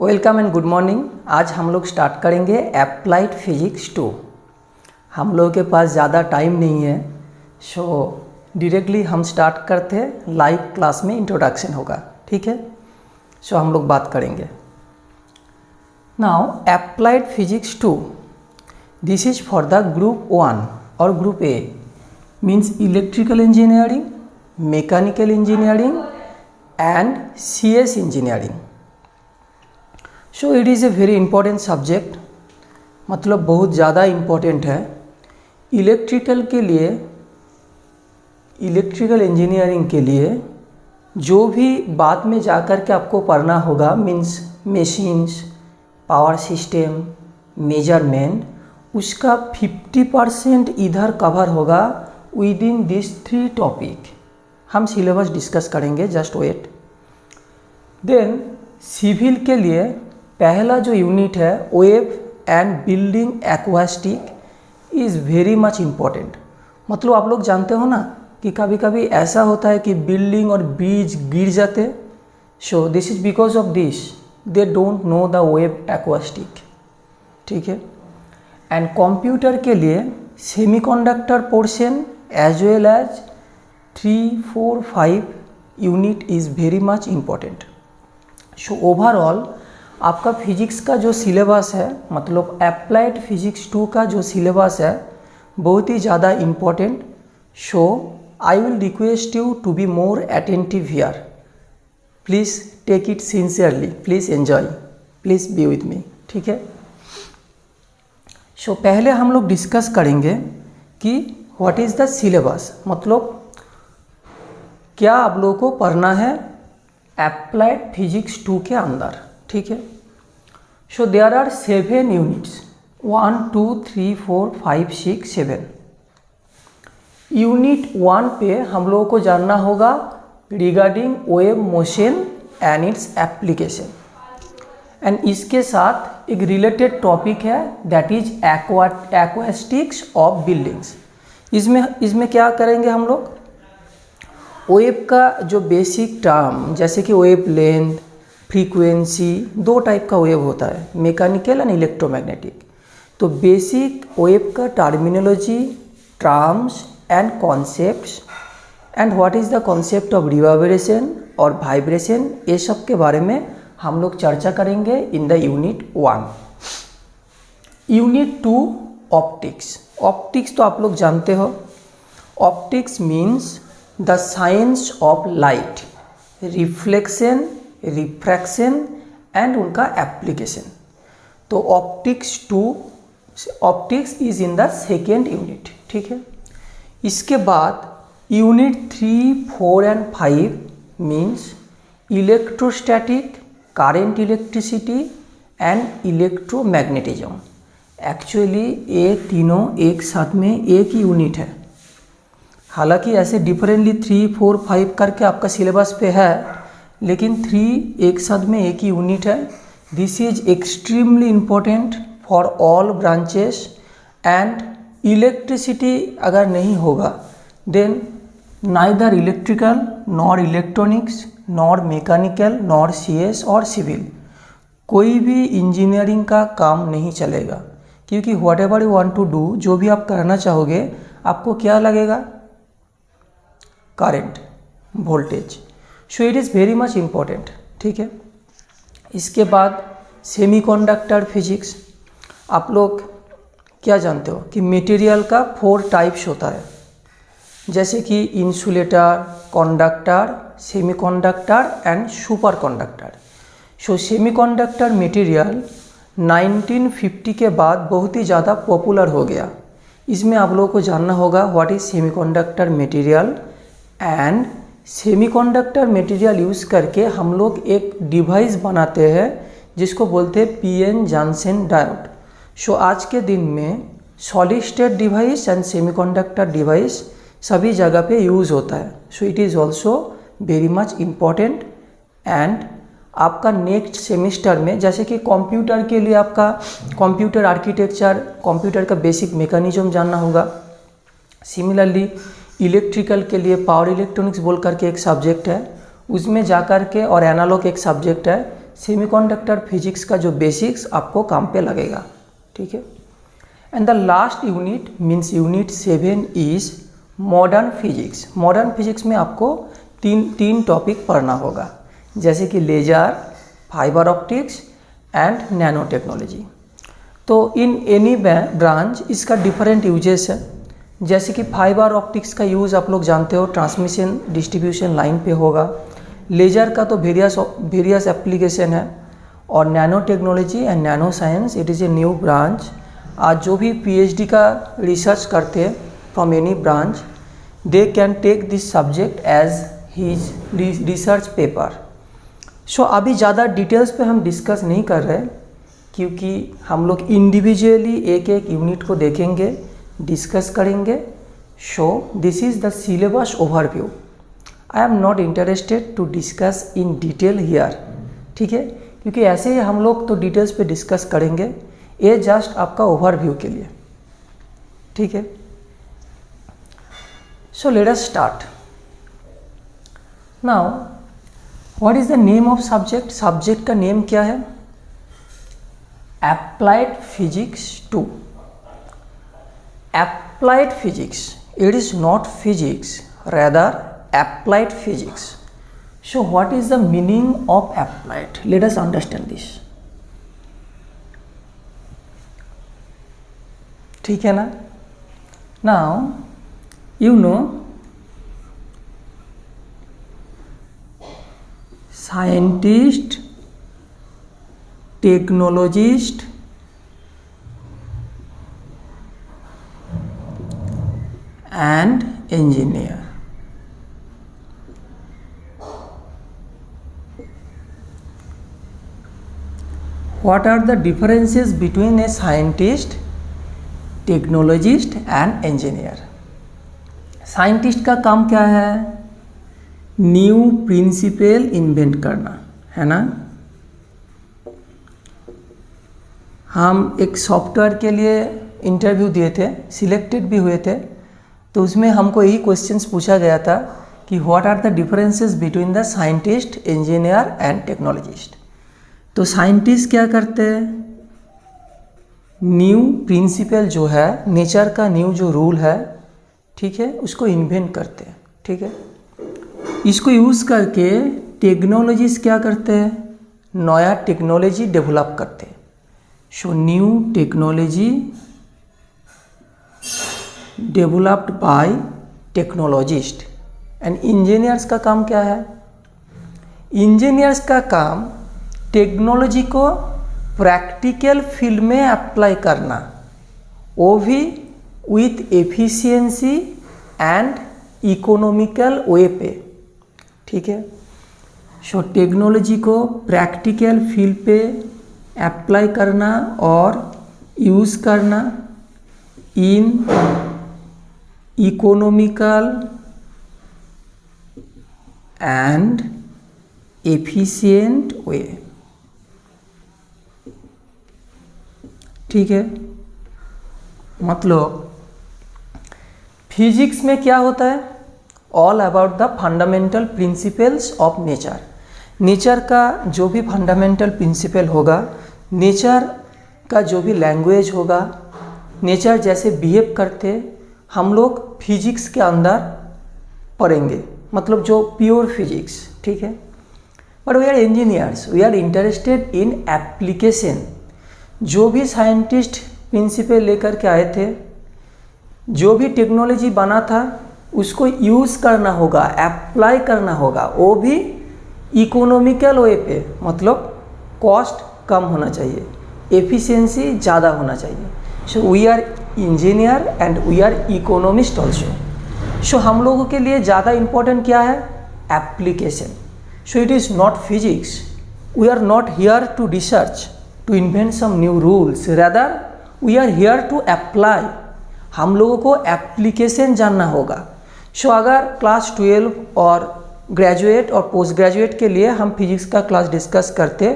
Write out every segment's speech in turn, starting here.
Welcome and good morning. आज हम लोग स्टार्ट करेंगे अप्लाइड फिजिक्स 2। हम लोगों के पास ज़्यादा टाइम नहीं है, सो डायरेक्टली हम स्टार्ट करते हैं। लाइव क्लास में इंट्रोडक्शन होगा, ठीक है। सो हम लोग बात करेंगे now applied physics 2। This is for the group 1 और group A, means electrical engineering, mechanical engineering and CS engineering. So it is a very important subject, मतलब बहुत ज़्यादा इम्पोर्टेंट है इलेक्ट्रिकल के लिए, इलेक्ट्रिकल इंजीनियरिंग के लिए। जो भी बाद में जाकर के आपको पढ़ना होगा, means machines, power system, measurement, उसका 50% इधर कवर होगा विद इन दिस 3 टॉपिक। हम सिलेबस डिस्कस करेंगे, जस्ट वेट। देन सिविल के लिए पहला जो यूनिट है wave and building acoustic is very much important. मतलब आप लोग जानते हो ना कि कभी कभी ऐसा होता है कि बिल्डिंग और ब्रिज गिर जाते, so this is because of this they don't know the wave acoustic, ठीक है। एंड कंप्यूटर के लिए semiconductor portion as well as 3, 4, 5 unit is very much important. So overall आपका फिजिक्स का जो सिलेबस है, मतलब अप्लाइड फिजिक्स 2 का जो सिलेबस है, बहुत ही ज़्यादा important. So I will request you to be more attentive here. Please take it sincerely, please enjoy, please be with me, ठीक है। सो पहले हम लोग डिस्कस करेंगे कि व्हाट इज़ द सिलेबस, मतलब क्या आप लोगों को पढ़ना है अप्लाइड फिजिक्स 2 के अंदर, ठीक है। सो देयर आर 7 यूनिट्स, 1, 2, 3, 4, 5, 6, 7। यूनिट 1 पे हम लोगों को जानना होगा regarding wave motion and its application, and इसके साथ एक रिलेटेड टॉपिक है that is acoustics of buildings. इसमें क्या करेंगे हम लोग, वेव का जो बेसिक टर्म, जैसे कि वेव लेंथ, फ्रीक्वेंसी, 2 टाइप का वेव होता है, मैकेनिकल एंड इलेक्ट्रोमैग्नेटिक। तो बेसिक वेव का terminology, terms and concepts, and what is the concept of reverberation और वाइब्रेशन, ये सब के बारे में हम लोग चर्चा करेंगे in the unit 1। Unit 2 optics. Optics तो आप लोग जानते हो, optics means the science of light, reflection, refraction and उनका एप्लीकेशन। तो optics is in the second unit, ठीक है। इसके बाद unit 3, 4 and 5 means electrostatic, current electricity and electromagnetism. Actually ये तीनों एक साथ में एक ही यूनिट है, हालांकि ऐसे डिफरेंटली 3, 4, 5 करके आपका सिलेबस पे है, लेकिन 3 एक साथ में एक ही यूनिट है। This is extremely important for all branches, and electricity अगर नहीं होगा then neither electrical nor electronics nor mechanical nor CS और सिविल, कोई भी इंजीनियरिंग का काम नहीं चलेगा, क्योंकि whatever you want to do, जो भी आप करना चाहोगे आपको क्या लगेगा, current, voltage. So it is very much important, ठीक है। इसके बाद सेमीकंडक्टर फिजिक्स। आप लोग क्या जानते हो कि मटेरियल का 4 टाइप्स होता है, जैसे कि insulator, conductor, semiconductor and super conductor. So semiconductor material 1950 के बाद बहुत ही ज़्यादा पॉपुलर हो गया। इसमें आप लोगों को जानना होगा what is semiconductor material, and semiconductor material use करके हम लोग एक डिवाइस बनाते हैं जिसको बोलते हैं PN जंक्शन डायोड। सो आज के दिन में solid state device and semiconductor device सभी जगह पे यूज़ होता है। सो it is also very much important. And आपका नेक्स्ट सेमेस्टर में, जैसे कि कंप्यूटर के लिए आपका कंप्यूटर आर्किटेक्चर, कंप्यूटर का बेसिक मैकेनिज्म जानना होगा। सिमिलरली इलेक्ट्रिकल के लिए पावर इलेक्ट्रॉनिक्स बोल करके एक सब्जेक्ट है, उसमें जा कर के, और एनालॉग एक सब्जेक्ट है, सेमीकंडक्टर फिजिक्स का जो बेसिक्स आपको काम पे लगेगा, ठीक है। And the last unit means unit 7 is modern physics. Modern physics में आपको तीन टॉपिक पढ़ना होगा, जैसे कि laser, fibre optics and nanotechnology. तो इन एनी ब्रांच इसका डिफरेंट यूजेस है, जैसे कि फाइबर ऑप्टिक्स का यूज़ आप लोग जानते हो, ट्रांसमिशन डिस्ट्रीब्यूशन लाइन पे होगा। लेजर का तो वेरियस एप्लीकेशन है। और nano technology and nano science, it is a new branch. आज जो भी PhD का रिसर्च करते हैं from any branch, they can take this subject as his research paper. So अभी ज़्यादा डिटेल्स पे हम डिस्कस नहीं कर रहे, क्योंकि हम लोग इंडिविजुअली एक एक यूनिट को देखेंगे, डिस्कस करेंगे। So this is the syllabus overview. I am not interested to discuss in detail here, ठीक है, क्योंकि ऐसे ही हम लोग तो डिटेल्स पे डिस्कस करेंगे, ये जस्ट आपका ओवरव्यू के लिए, ठीक है। So let us start now. What is the name of subject? Subject का नेम क्या है? Applied physics 2। Applied physics, it is not physics, rather applied physics. So what is the meaning of applied? Let us understand this. ठीक है ना? Now you know scientist, technologist and engineer. What are the differences between a scientist, technologist and engineer? Scientist का काम क्या है? New principal invent करना, है ना। हम एक सॉफ्टवेयर के लिए इंटरव्यू दिए थे, सिलेक्टेड भी हुए थे, तो उसमें हमको यही क्वेश्चंस पूछा गया था कि what are the differences between the scientist, engineer and technologist. तो साइंटिस्ट क्या करते हैं? न्यू प्रिंसिपल जो है, नेचर का न्यू जो रूल है, ठीक है, उसको इन्वेंट करते हैं, ठीक है। इसको यूज़ करके टेक्नोलॉजिस्ट क्या करते हैं? नया टेक्नोलॉजी डेवलप करते हैं। So new technology developed by technologist. And engineers का काम क्या है? इंजीनियर्स का काम टेक्नोलॉजी को प्रैक्टिकल फील्ड में अप्लाई करना, वो भी विथ एफिशिएंसी एंड इकोनॉमिकल वे पे, ठीक है। सो टेक्नोलॉजी को प्रैक्टिकल फील्ड पे अप्लाई करना और यूज़ करना इन इकोनॉमिकल एंड एफिशिएंट वे, ठीक है। मतलब फिजिक्स में क्या होता है? All about the fundamental principles of nature. Nature का जो भी फंडामेंटल प्रिंसिपल होगा, नेचर का जो भी लैंग्वेज होगा, नेचर जैसे बिहेव करते, हम लोग फिजिक्स के अंदर पढ़ेंगे, मतलब जो प्योर फिजिक्स, ठीक है। But we are engineers, we are interested in application. जो भी साइंटिस्ट प्रिंसिपल लेकर के आए थे, जो भी टेक्नोलॉजी बना था, उसको यूज़ करना होगा, अप्लाई करना होगा, वो भी इकोनॉमिकल वे पे, मतलब कॉस्ट कम होना चाहिए, एफिशिएंसी ज़्यादा होना चाहिए। So we are engineer and we are economist also. So हम लोगों के लिए ज़्यादा इम्पोर्टेंट क्या है? Application. So it is not physics, we are not here to research, to invent some new rules, rather we are here to apply. हम लोगों को एप्लीकेशन जानना होगा। सो अगर क्लास 12 और ग्रेजुएट और पोस्ट ग्रेजुएट के लिए हम फिजिक्स का क्लास डिस्कस करते,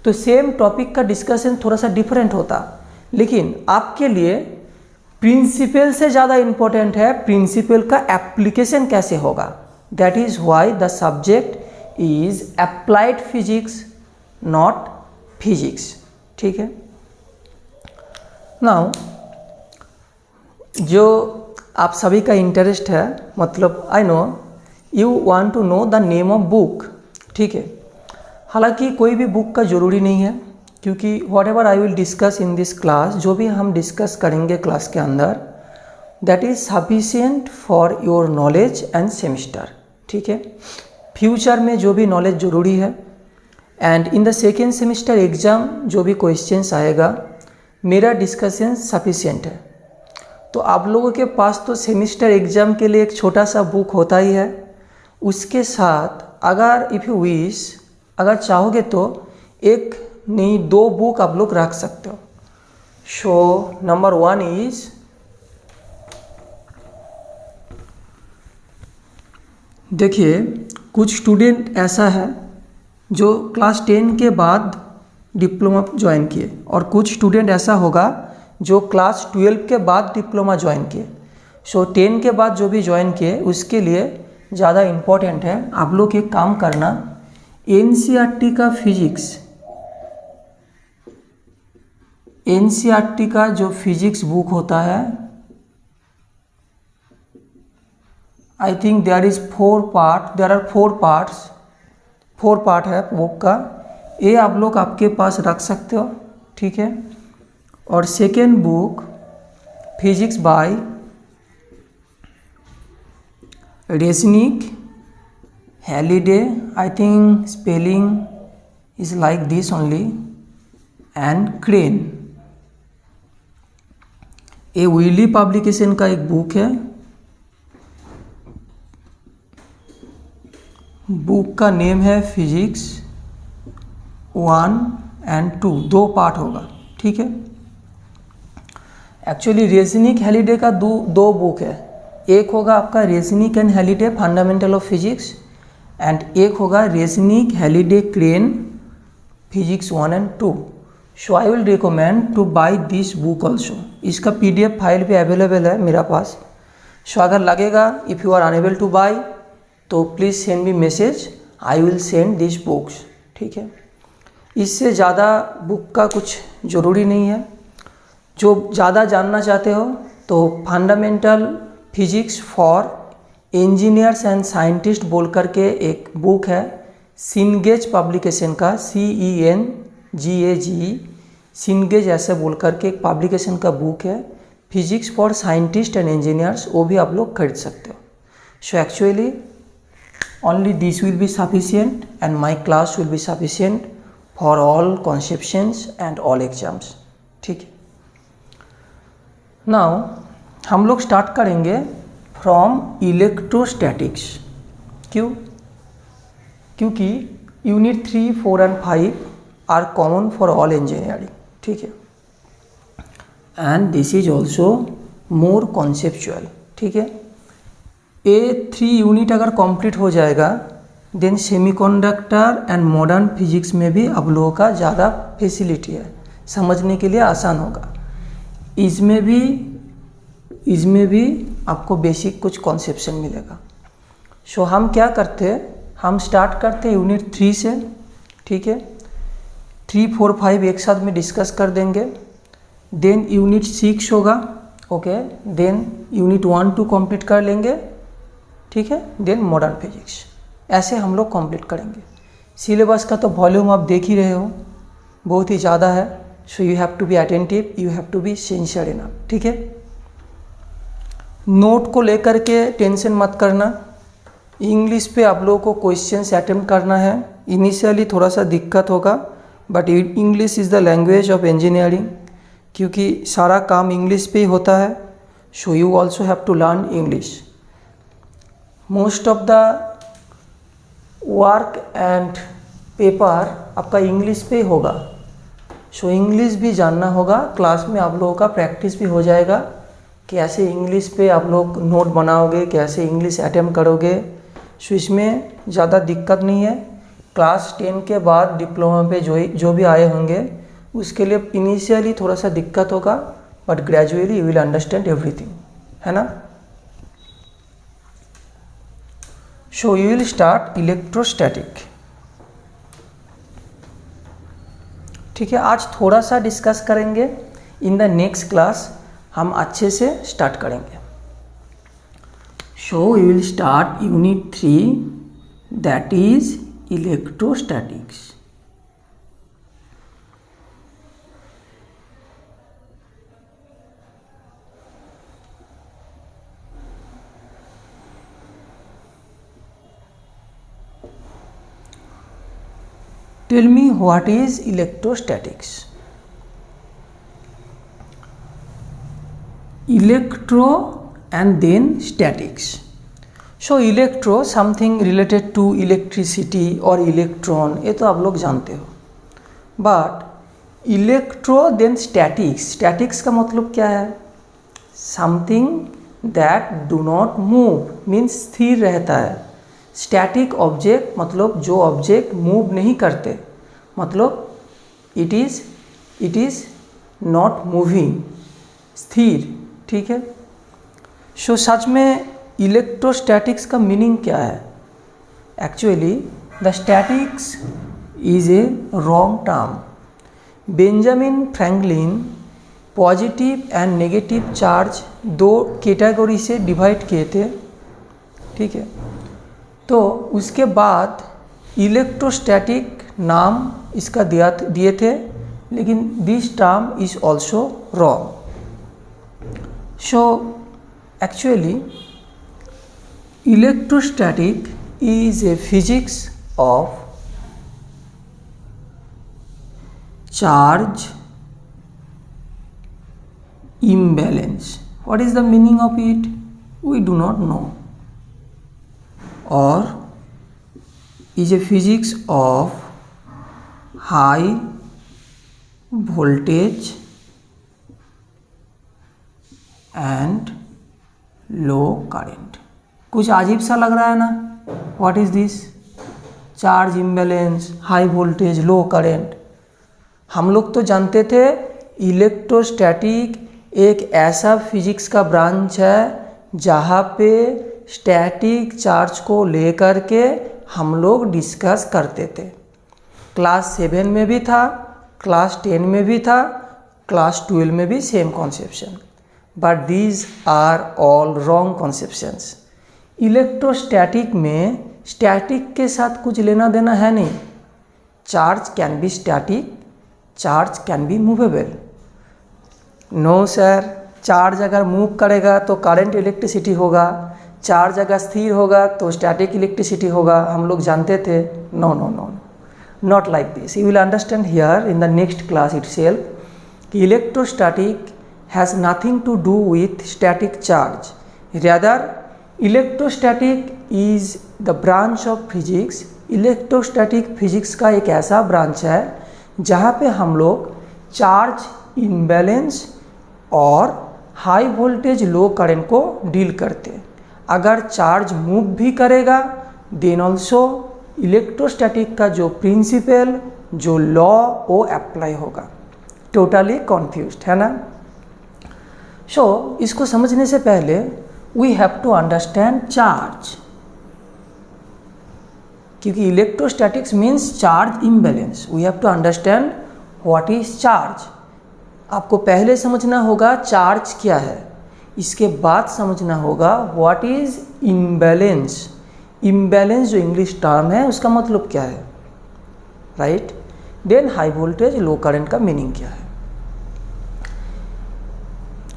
तो सेम टॉपिक का डिस्कशन थोड़ा सा डिफरेंट होता, लेकिन आपके लिए प्रिंसिपल से ज़्यादा इम्पोर्टेंट है प्रिंसिपल का एप्लीकेशन कैसे होगा। That is why the subject is applied physics. Not physics, ठीक है। नाउ जो आप सभी का इंटरेस्ट है, मतलब I know you want to know the name of book, ठीक है। हालांकि कोई भी बुक का ज़रूरी नहीं है, क्योंकि what ever I will discuss in this class, जो भी हम डिस्कस करेंगे क्लास के अंदर, that is sufficient for your knowledge and semester, ठीक है। फ्यूचर में जो भी नॉलेज ज़रूरी है, and in the second semester exam जो भी क्वेश्चंस आएगा, मेरा डिस्कशन सफिशिएंट है। तो आप लोगों के पास तो सेमिस्टर एग्ज़ाम के लिए एक छोटा सा बुक होता ही है, उसके साथ अगर इफ़ यू विश, अगर चाहोगे तो एक नहीं 2 बुक आप लोग रख सकते हो। सो नंबर 1 इज़ देखिए, कुछ स्टूडेंट ऐसा है जो क्लास 10 के बाद डिप्लोमा ज्वाइन किए, और कुछ स्टूडेंट ऐसा होगा जो क्लास 12 के बाद डिप्लोमा ज्वाइन किए। सो 10 के बाद जो भी ज्वाइन किए उसके लिए ज़्यादा इम्पोर्टेंट है आप लोग एक काम करना, एनसीईआरटी का फिजिक्स, एनसीईआरटी का जो फिजिक्स बुक होता है, I think there is 4 part, there are 4 parts, 4 part है बुक का, ये आप लोग आपके पास रख सकते हो, ठीक है। और second book physics bye रेजनिक Halliday, I think spelling is like this only, and crane, ये विली पब्लिकेशन का एक बुक है। बुक का नेम है फिजिक्स 1 एंड 2, 2 पार्ट होगा, ठीक है। एक्चुअली रेजनिक हैलिडे का दो बुक है, एक होगा आपका Resnick and Halliday fundamental of physics, and एक होगा Resnick Halliday Krane physics 1 and 2। So I will recommend to buy this book also. इसका PDF फाइल भी अवेलेबल है मेरा पास। सो अगर लगेगा if you are unable to buy तो please send me message, I will send this books, ठीक है। इससे ज़्यादा बुक का कुछ ज़रूरी नहीं है। जो ज़्यादा जानना चाहते हो तो fundamental physics for engineers and scientist बोल करके एक बुक है, सिनगेज पब्लिकेशन का, CENGAG, सिनगेज ऐसे बोल करके एक पब्लिकेशन का बुक है, physics for scientist and engineers, वो भी आप लोग खरीद सकते हो। So actually only this will be sufficient and my class will be sufficient for all conceptions and all exams, ठीक है। नाउ हम लोग स्टार्ट करेंगे फ्रॉम इलेक्ट्रोस्टैटिक्स। क्यों? क्योंकि unit 3, 4 and 5 are common for all engineering, ठीक है, and this is also more conceptual, ठीक है। ये 3 यूनिट अगर कंप्लीट हो जाएगा then semiconductor and modern physics में भी आप लोगों का ज़्यादा फैसिलिटी है, समझने के लिए आसान होगा। इसमें भी आपको बेसिक कुछ कॉन्सेप्शन मिलेगा। सो हम क्या करते हैं, हम स्टार्ट करते हैं यूनिट 3 से, ठीक है। 3, 4, 5 एक साथ में डिस्कस कर देंगे, देन यूनिट 6 होगा, ओके, देन यूनिट 1, 2 कंप्लीट कर लेंगे, ठीक है, देन मॉडर्न फिजिक्स, ऐसे हम लोग कंप्लीट करेंगे। सिलेबस का तो वॉल्यूम आप देख ही रहे हो, बहुत ही ज़्यादा है। So you have to be attentive, you have to be sincere enough, ठीक है। नोट को लेकर के टेंशन मत करना, इंग्लिश पे आप लोगों को क्वेश्चंस अटेम्प्ट करना है। इनिशियली थोड़ा सा दिक्कत होगा, but English is the language of engineering, क्योंकि सारा काम इंग्लिश पे ही होता है। So you also have to learn English. Most of the work and paper आपका इंग्लिश पे होगा, सो इंग्लिश भी जानना होगा। क्लास में आप लोगों का प्रैक्टिस भी हो जाएगा, कैसे इंग्लिश पे आप लोग नोट बनाओगे, कैसे इंग्लिश अटेम्प्ट करोगे। सो इसमें ज़्यादा दिक्कत नहीं है। क्लास 10 के बाद डिप्लोमा पे जो भी आए होंगे उसके लिए इनिशियली थोड़ा सा दिक्कत होगा, but gradually you will understand everything, है ना। So you will start electrostatic. ठीक है, आज थोड़ा सा डिस्कस करेंगे, इन द नेक्स्ट क्लास हम अच्छे से स्टार्ट करेंगे। So we will start unit 3, that is electrostatics. Tell me what is electrostatics? Electro and then statics. So electro something related to electricity or electron, ये तो आप लोग जानते हो। But electro then statics, statics का मतलब क्या है? Something that do not move, means स्थिर रहता है। स्टैटिक ऑब्जेक्ट मतलब जो ऑब्जेक्ट मूव नहीं करते, मतलब इट इज़ नॉट मूविंग, स्थिर। ठीक है, सो सच में इलेक्ट्रोस्टैटिक्स का मीनिंग क्या है? Actually the statics is a wrong term. Benjamin Franklin positive and negative charge दो कैटेगरी से डिवाइड किए थे। ठीक है, तो उसके बाद इलेक्ट्रोस्टैटिक नाम इसका दिए थे, लेकिन this term is also wrong. So actually electrostatic is a physics of charge imbalance. What is the meaning of it? We do not know. Or is a physics of high voltage and low current. कुछ अजीब सा लग रहा है ना? What is this? Charge imbalance, high voltage, low current. हम लोग तो जानते थे इलेक्ट्रोस्टैटिक एक ऐसा फिजिक्स का ब्रांच है जहाँ पे स्टैटिक चार्ज को लेकर के हम लोग डिस्कस करते थे। क्लास 7 में भी था, क्लास 10 में भी था, क्लास 12 में भी same conception, but these are all wrong conceptions. Electrostatic में स्टैटिक के साथ कुछ लेना देना है नहीं। Charge can be static, charge can be movable. No sir, charge अगर मूव करेगा तो करंट इलेक्ट्रिसिटी होगा, चार्ज अगर स्थिर होगा तो स्टैटिक इलेक्ट्रिसिटी होगा। हम लोग जानते थे। No no no, not like this. You will understand here in the next class itself कि electrostatic has nothing to do with static charge, rather electrostatic is the branch of physics. Electrostatic physics का एक ऐसा branch है जहाँ पे हम लोग charge imbalance और हाई वोल्टेज लो करंट को डील करते हैं। अगर चार्ज मूव भी करेगा देन ऑल्सो इलेक्ट्रोस्टैटिक का जो प्रिंसिपल, जो लॉ, वो अप्लाई होगा। टोटली कन्फ्यूज्ड है ना? सो इसको समझने से पहले we have to understand charge, क्योंकि electrostatics means charge imbalance. We have to understand what is charge. आपको पहले समझना होगा चार्ज क्या है, इसके बाद समझना होगा व्हाट इज इम्बैलेंस। इम्बैलेंस जो इंग्लिश टर्म है उसका मतलब क्या है, right? Then high voltage low current का मीनिंग क्या है।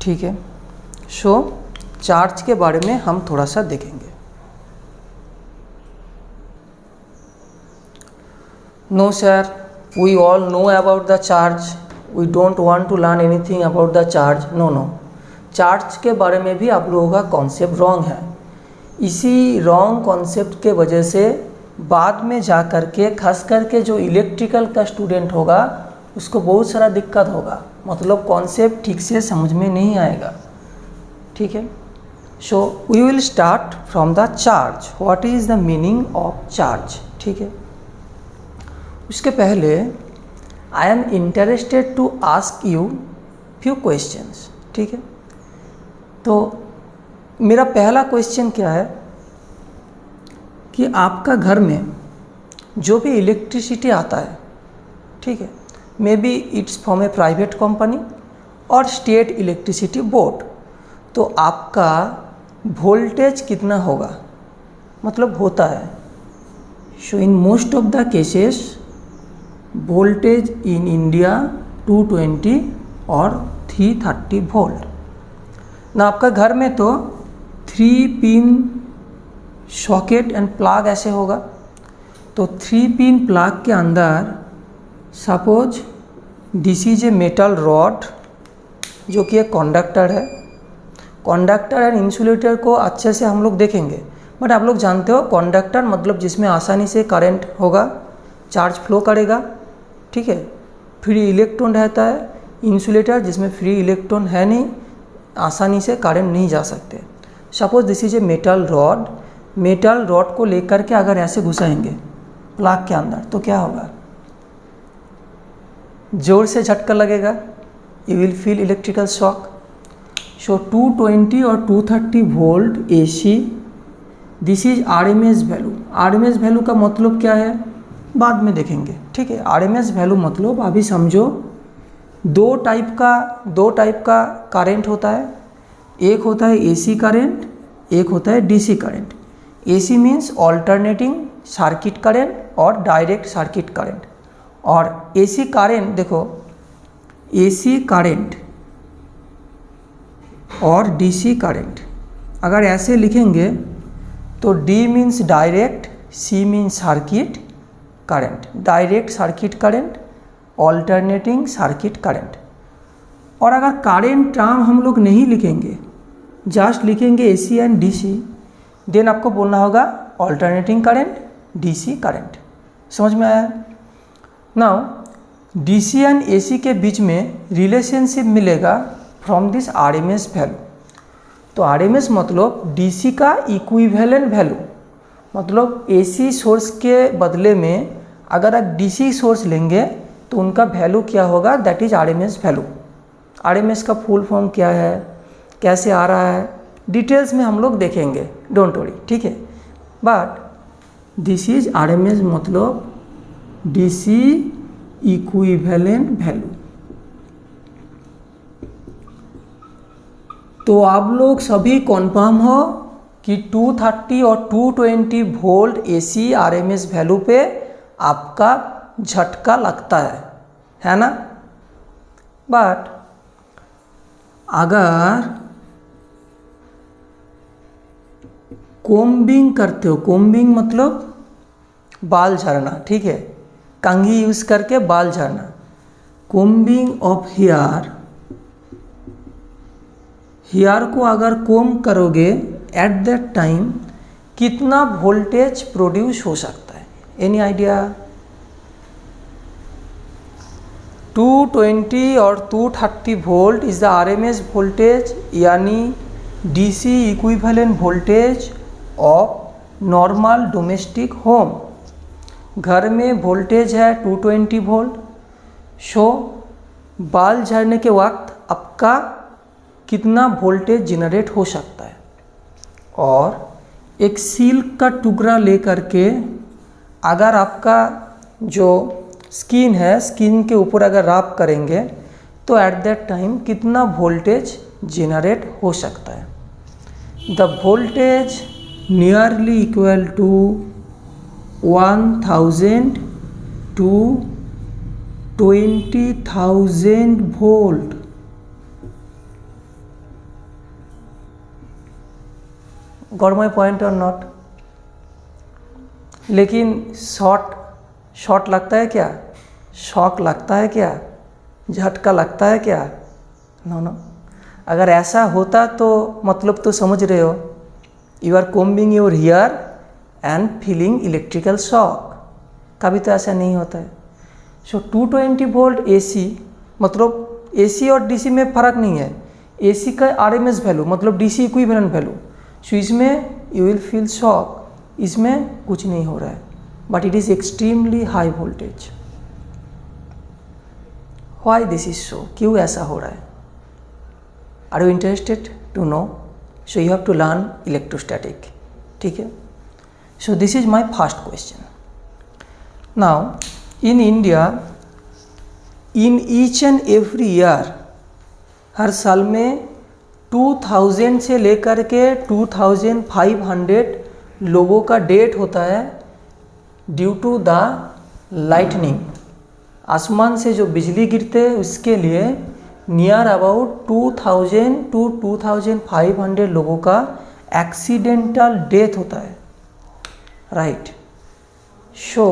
ठीक है, सो चार्ज के बारे में हम थोड़ा सा देखेंगे। No sir, we all know about the charge, we don't want to learn anything about the charge. No no, charge के बारे में भी आप लोगों का कॉन्सेप्ट रॉन्ग है। इसी रॉन्ग कॉन्सेप्ट के वजह से बाद में जा कर के खास करके जो इलेक्ट्रिकल का स्टूडेंट होगा उसको बहुत सारा दिक्कत होगा, मतलब कॉन्सेप्ट ठीक से समझ में नहीं आएगा। ठीक है, so we will start from the charge. What is the meaning of charge? ठीक है, उसके पहले I am interested to ask you few questions. ठीक है, तो मेरा पहला क्वेश्चन क्या है कि आपका घर में जो भी इलेक्ट्रिसिटी आता है, ठीक है, maybe it's from a private company और स्टेट इलेक्ट्रिसिटी बोर्ड। तो आपका वोल्टेज कितना होगा, मतलब होता है। So in most of the cases voltage in India 220 और 330 वोल्ट ना। आपका घर में तो 3 पिन सॉकेट एंड प्लग ऐसे होगा। तो 3 पिन प्लग के अंदर suppose this is a metal rod जो कि एक कंडक्टर है। कंडक्टर एंड इंसुलेटर को अच्छे से हम लोग देखेंगे, बट आप लोग जानते हो कंडक्टर मतलब जिसमें आसानी से करंट होगा, चार्ज फ्लो करेगा, ठीक है, फ्री इलेक्ट्रॉन रहता है। इंसुलेटर जिसमें फ्री इलेक्ट्रॉन है नहीं, आसानी से करंट नहीं जा सकते। Suppose this is a metal rod. Metal rod को लेकर के अगर ऐसे घुसाएंगे प्लग के अंदर तो क्या होगा, जोर से झटका लगेगा, you will feel electrical shock. So 220 और 230 volt AC, this is RMS value. RMS value का मतलब क्या है बाद में देखेंगे, ठीक है। आरएमएस वैल्यू मतलब अभी समझो दो टाइप का करंट होता है। एक होता है एसी करंट, एक होता है DC current. AC means alternating circuit current और डायरेक्ट सर्किट करंट। और एसी करंट देखो, एसी करंट और डीसी करंट अगर ऐसे लिखेंगे तो D means direct, C means circuit current, direct circuit current, alternating circuit current. और अगर करंट टर्म हम लोग नहीं लिखेंगे, जस्ट लिखेंगे एसी एंड डीसी, देन आपको बोलना होगा ऑल्टरनेटिंग करंट, डीसी करंट। समझ में आया? नाउ डीसी एंड एसी के बीच में रिलेशनशिप मिलेगा फ्रॉम दिस आरएमएस वैल्यू। तो आरएमएस मतलब डीसी का इक्विवेलेंट वैल्यू, मतलब एसी सोर्स के बदले में अगर आप डीसी सोर्स लेंगे तो उनका वैल्यू क्या होगा, that is RMS value. RMS का फुल फॉर्म क्या है, कैसे आ रहा है, डिटेल्स में हम लोग देखेंगे, डोंट वरी, ठीक है। बट दिस इज आरएमएस मतलब डीसी इक्विवेलेंट वैल्यू। तो आप लोग सभी कन्फर्म हो कि 230 और 220 वोल्ट एसी आरएमएस वैल्यू पे आपका झटका लगता है ना। बट अगर कोम्बिंग करते हो, कोम्बिंग मतलब बाल झड़ना, ठीक है, कंघी यूज करके बाल झड़ना, कोम्बिंग ऑफ हेयर को अगर कोम करोगे एट दैट टाइम कितना वोल्टेज प्रोड्यूस हो सकता है, एनी आइडिया? 220 और 230 volt is the RMS voltage, यानी DC equivalent voltage of normal domestic home. घर में वोल्टेज है 220 वोल्ट। सो बाल झड़ने के वक्त आपका कितना वोल्टेज जनरेट हो सकता है। और एक सिल्क का टुकड़ा लेकर के अगर आपका जो स्किन है, स्किन के ऊपर अगर रब करेंगे तो एट दैट टाइम कितना वोल्टेज जनरेट हो सकता है। The voltage nearly equal to 1000 to 20,000 volt. Got my point और नॉट? लेकिन शॉट लगता है क्या, शॉक लगता है क्या, झटका लगता है क्या? नो। अगर ऐसा होता तो मतलब तो समझ रहे हो, you are combing your hair and feeling electrical shock. कभी तो ऐसा नहीं होता है। सो 220 वोल्ट एसी मतलब एसी और डीसी में फ़र्क नहीं है। एसी का आरएमएस वैल्यू मतलब डीसी इक्विवेलेंट वैल्यू। सो इसमें यू विल फील शॉक, इसमें कुछ नहीं हो रहा है, but it is extremely high voltage. Why this is so, क्यों ऐसा हो रहा है? Are you interested to know? So you have to learn electrostatic, ठीक है। So this is my first question. Now in India in each and every year, हर साल में 2000 से लेकर के 2500 लोगों का डेथ होता है ड्यू टू द लाइटनिंग। आसमान से जो बिजली गिरते हैं उसके लिए नियर अबाउट 2000 टू 2500 लोगों का एक्सीडेंटल डेथ होता है, राइट। सो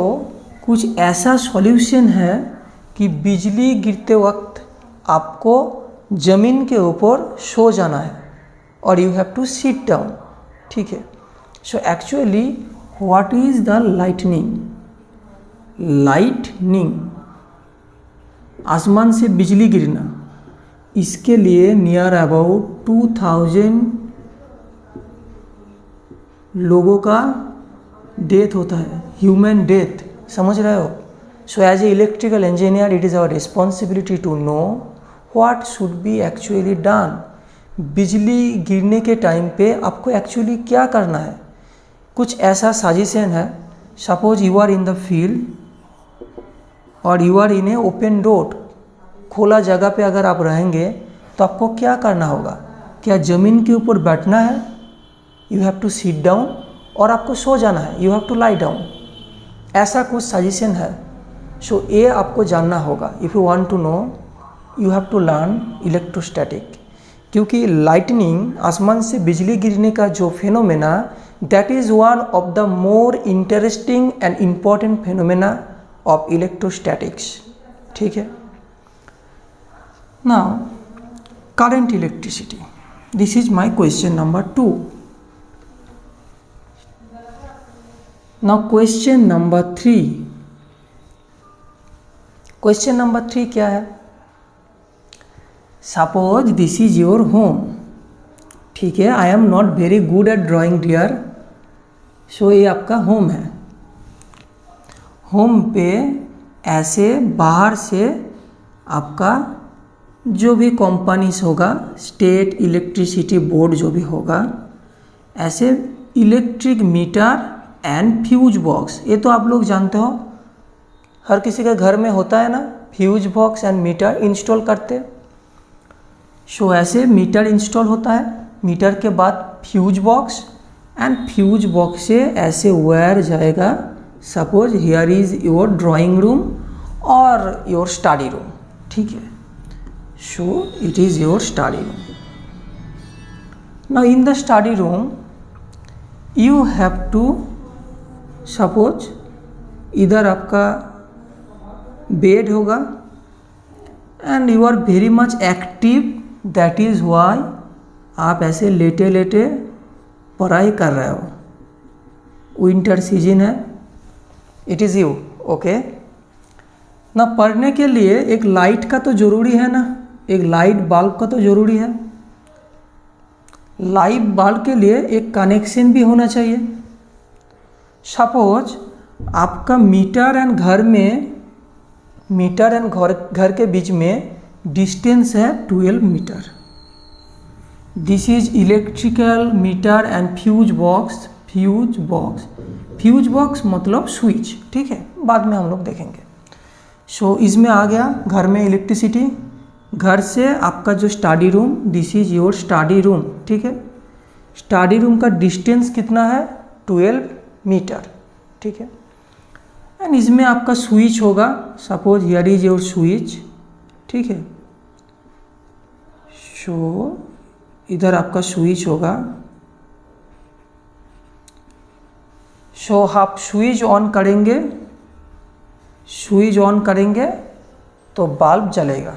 कुछ ऐसा सॉल्यूशन है कि बिजली गिरते वक्त आपको ज़मीन के ऊपर सो जाना है और you have to sit down, ठीक है। So actually what is the lightning? Lightning, आसमान से बिजली गिरना, इसके लिए नियर अबाउट 2000 लोगों का डेथ होता है, ह्यूमन डेथ, समझ रहे हो। So as a electrical engineer it is our responsibility to know what should be actually done. बिजली गिरने के टाइम पे आपको एक्चुअली क्या करना है, कुछ ऐसा सजेशन है। Suppose you are in the field और you are in a open road, खुला जगह पे अगर आप रहेंगे तो आपको क्या करना होगा? क्या ज़मीन के ऊपर बैठना है? You have to sit down, और आपको सो जाना है, you have to lie down. ऐसा कुछ सजेशन है। सो ये आपको जानना होगा। If you want to know you have to learn electrostatic, क्योंकि लाइटनिंग, आसमान से बिजली गिरने का जो phenomena, that is one of the more interesting and important phenomena of electrostatics, ठीक है। Now current electricity, this is my question number 2. Now question number 3. Question number 3 क्या है? Suppose this is your home, ठीक है। I am not very good at drawing dear, so ये आपका home है। Home पे ऐसे बाहर से आपका जो भी कंपनीज होगा, स्टेट इलेक्ट्रिसिटी बोर्ड जो भी होगा, ऐसे electric meter and fuse box, ये तो आप लोग जानते हो, हर किसी के घर में होता है ना, fuse box and meter install करते। सो ऐसे मीटर इंस्टॉल होता है, मीटर के बाद fuse box, and fuse box से ऐसे वायर जाएगा। Suppose here is your drawing room और योर स्टडी रूम, ठीक है। So it is your study room. Now in the study room you have to, suppose इधर आपका बेड होगा and you are very much active, that is why आप ऐसे लेटे लेटे पढ़ाई कर रहे हो। विंटर सीजन है, इट इज़ यू, ओके ना। पढ़ने के लिए एक लाइट का तो ज़रूरी है ना, एक लाइट बल्ब का तो ज़रूरी है। लाइट बल्ब के लिए एक कनेक्शन भी होना चाहिए। सपोज आपका मीटर एंड घर के बीच में डिस्टेंस है 12 meter. This is electrical meter and fuse box. Fuse box मतलब स्विच, ठीक है, बाद में हम लोग देखेंगे। सो इसमें आ गया घर में इलेक्ट्रिसिटी। घर से आपका जो study room, this is your study room, ठीक है। स्टडी रूम का डिस्टेंस कितना है? 12 मीटर, ठीक है। एंड इसमें आपका स्विच होगा। Suppose here is your switch, ठीक है। सो इधर आपका स्विच होगा। सो आप स्विच ऑन करेंगे तो बल्ब जलेगा।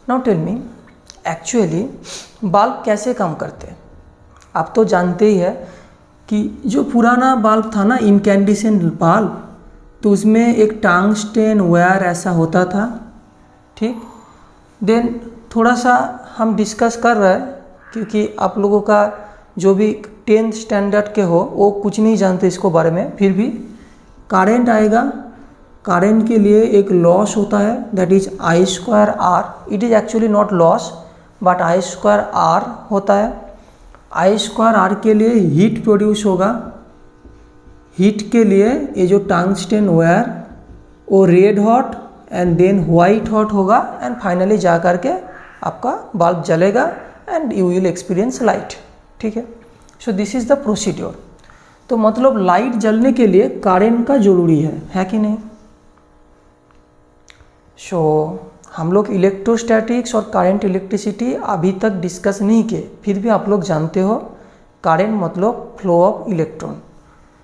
Now tell me, actually bulb कैसे काम करते हैं? आप तो जानते ही है कि जो पुराना बल्ब था ना, इनकैंडिसेंट बल्ब, तो उसमें एक टंगस्टेन वायर ऐसा होता था, ठीक। देन थोड़ा सा हम डिस्कस कर रहे हैं, क्योंकि आप लोगों का जो भी 10th स्टैंडर्ड के हो वो कुछ नहीं जानते इसको बारे में। फिर भी करंट आएगा, करंट के लिए एक लॉस होता है, that is I²R। It is actually not loss but I²R होता है। I²R के लिए हीट प्रोड्यूस होगा। हीट के लिए ये जो टंगस्टेन वायर वो red hot and then white hot होगा एंड फाइनली जा कर के आपका बल्ब जलेगा and you will experience light. ठीक है, so this is the procedure. तो मतलब लाइट जलने के लिए करंट का जरूरी है कि नहीं? सो हम लोग इलेक्ट्रोस्टैटिक्स और करंट इलेक्ट्रिसिटी अभी तक डिस्कस नहीं किए, फिर भी आप लोग जानते हो करंट मतलब flow of electron.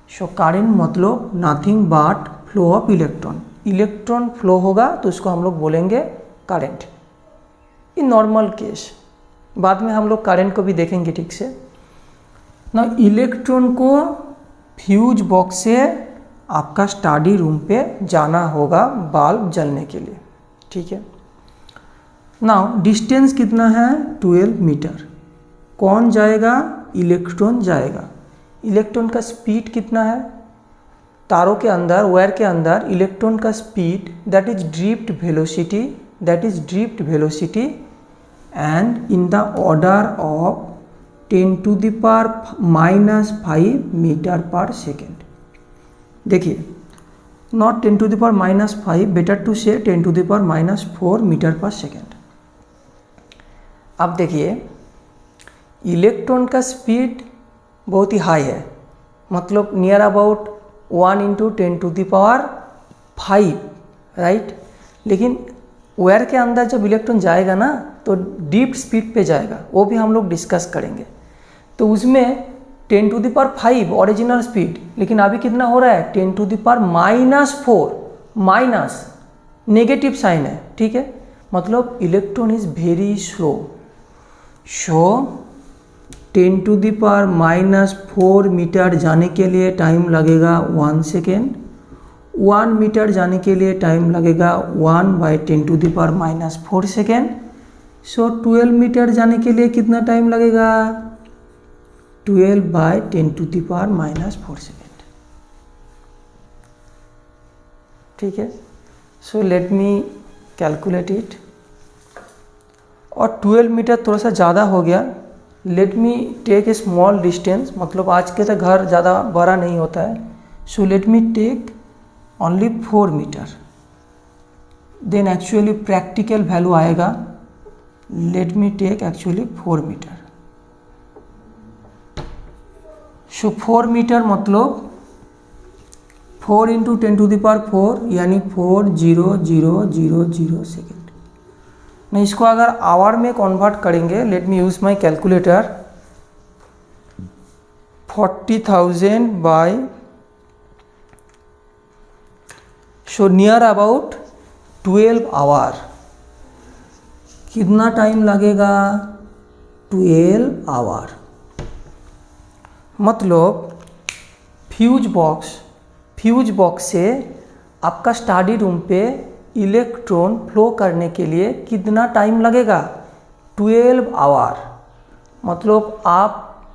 So current मतलब nothing but flow of electron. Electron flow होगा तो उसको हम लोग बोलेंगे करंट इन नॉर्मल केस। बाद में हम लोग करंट को भी देखेंगे ठीक से ना। इलेक्ट्रॉन को फ्यूज बॉक्स से आपका स्टडी रूम पे जाना होगा बल्ब जलने के लिए। ठीक है, नाउ डिस्टेंस कितना है? 12 मीटर। कौन जाएगा? इलेक्ट्रॉन जाएगा। इलेक्ट्रॉन का स्पीड कितना है? तारों के अंदर, वायर के अंदर इलेक्ट्रॉन का speed that is drift velocity and in the order of 10⁻⁻5 meter पर सेकेंड। देखिए, not 10⁻⁻5, better to say 10⁻⁻4 metre पर सेकेंड। अब देखिए, इलेक्ट्रॉन का स्पीड बहुत ही हाई है, मतलब नियर अबाउट 1 × 10⁵, राइट। लेकिन वायर के अंदर जब इलेक्ट्रॉन जाएगा ना तो डीप स्पीड पे जाएगा, वो भी हम लोग डिस्कस करेंगे। तो उसमें 10⁵ ओरिजिनल स्पीड, लेकिन अभी कितना हो रहा है? 10⁻⁻4, माइनस नेगेटिव साइन है। ठीक है, मतलब electron is very slow. So 10⁻⁻4 meter जाने के लिए टाइम लगेगा 1 सेकेंड। 1 मीटर जाने के लिए टाइम लगेगा 1/10⁻⁻4 सेकेंड। सो 12 मीटर जाने के लिए कितना टाइम लगेगा? 12/10⁻⁻4 सेकेंड। ठीक है, so let me calculate it. और 12 मीटर थोड़ा सा ज़्यादा हो गया। Let me take a small distance, मतलब आज के तो घर ज़्यादा बड़ा नहीं होता है। So let me take only 4 meter, then actually practical value आएगा। Let me take actually 4 meter. So 4 meter मतलब 4 × 10⁴ यानी 40000 सेकेंड। नहीं, इसको अगर आवर में कन्वर्ट करेंगे, let me use my calculator. 40,000 by, so near about 12 hour. कितना टाइम लगेगा? 12 आवर। मतलब फ्यूज बॉक्स से आपका स्टडी रूम पे इलेक्ट्रॉन फ्लो करने के लिए कितना टाइम लगेगा? 12 आवर। मतलब आप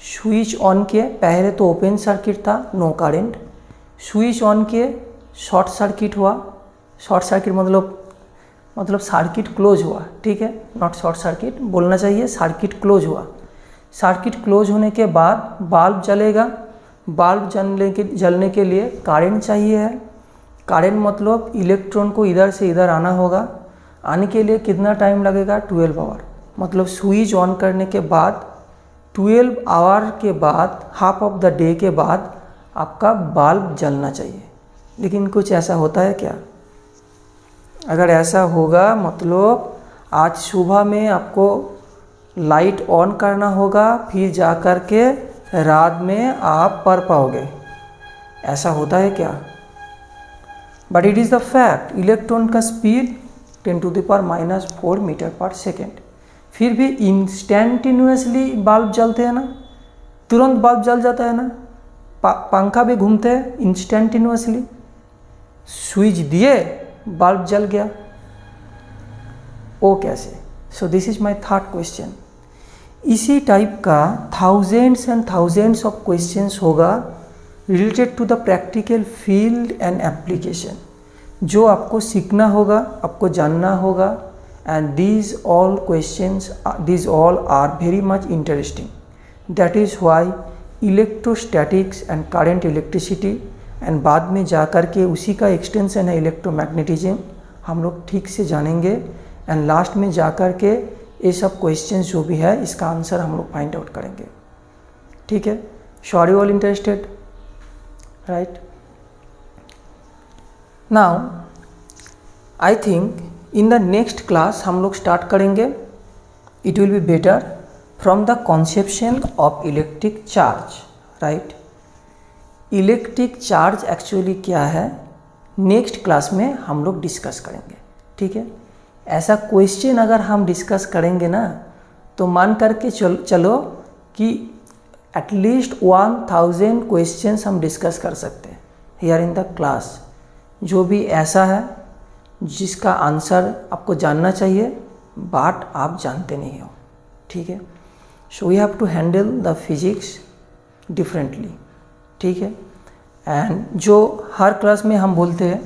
स्विच ऑन किए, पहले तो ओपन सर्किट था, नो करंट। स्विच ऑन किए, शॉर्ट सर्किट हुआ। शॉर्ट सर्किट मतलब सर्किट क्लोज हुआ। ठीक है, नॉट शॉर्ट सर्किट बोलना चाहिए, सर्किट क्लोज हुआ। सर्किट क्लोज होने के बाद बल्ब जलेगा। बल्ब जलने के लिए करंट चाहिए है। करंट मतलब इलेक्ट्रॉन को इधर से इधर आना होगा। आने के लिए कितना टाइम लगेगा? 12 आवर। मतलब स्विच ऑन करने के बाद 12 आवर के बाद, हाफ ऑफ द डे के बाद आपका बल्ब जलना चाहिए। लेकिन कुछ ऐसा होता है क्या? अगर ऐसा होगा मतलब आज सुबह में आपको लाइट ऑन करना होगा, फिर जा कर के रात में आप पढ़ पाओगे। ऐसा होता है क्या? But it is the fact. Electron का स्पीड 10⁻⁻4 मीटर पर सेकेंड। फिर भी इंस्टेंटेनियसली बल्ब जलते हैं ना, तुरंत बल्ब जल जाता है ना। पंखा भी घूमते हैं इंस्टेंटेनियसली। स्विच दिए, बल्ब जल गया, वो कैसे? So this is my third question. इसी टाइप का thousands and thousands of questions होगा related to the practical field and application, जो आपको सीखना होगा, आपको जानना होगा। And these all are very much interesting. That is why electrostatics and current electricity and बाद में जा कर के उसी का एक्सटेंशन है इलेक्ट्रोमैग्नेटिज्म, हम लोग ठीक से जानेंगे एंड लास्ट में जाकर के ये सब क्वेश्चंस जो भी है इसका आंसर हम लोग फाइंड आउट करेंगे। ठीक है, so are you all interested, right? Now I think in the next class हम लोग स्टार्ट करेंगे, it will be better from the conception of electric charge, right? Electric charge actually क्या है नेक्स्ट क्लास में हम लोग डिस्कस करेंगे। ठीक है, ऐसा क्वेश्चन अगर हम डिस्कस करेंगे ना तो मान करके चलो कि एटलीस्ट 1000 क्वेश्चंस हम डिस्कस कर सकते हैं हियर इन द क्लास, जो भी ऐसा है जिसका आंसर आपको जानना चाहिए बट आप जानते नहीं हो। ठीक है, so we have to handle the physics differently. ठीक है, एंड जो हर क्लास में हम बोलते हैं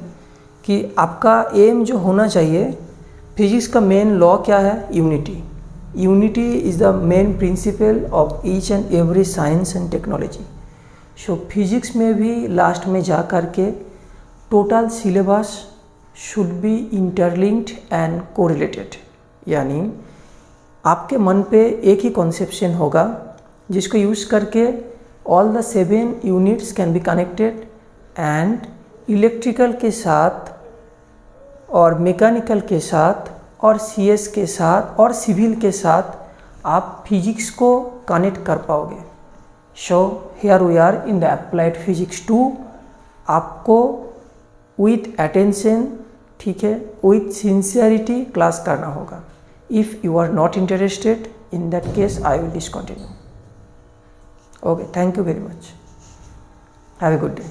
कि आपका एम जो होना चाहिए, फिजिक्स का मेन लॉ क्या है? Unity. Unity is the main principle of each and every science and technology. So physics में भी लास्ट में जा कर के total syllabus should be interlinked and correlated, यानी आपके मन पे एक ही कॉन्सेप्शन होगा जिसको यूज़ करके all the 7 units can be connected and electrical के साथ और मैकेनिकल के साथ और सीएस के साथ और सिविल के साथ आप फिजिक्स को कनेक्ट कर पाओगे। So here we are in the applied physics 2। आपको विथ अटेंशन, ठीक है, विथ सिंसियरिटी क्लास करना होगा। If you are not interested, in that case I will discontinue. Okay, thank you very much. Have a good day.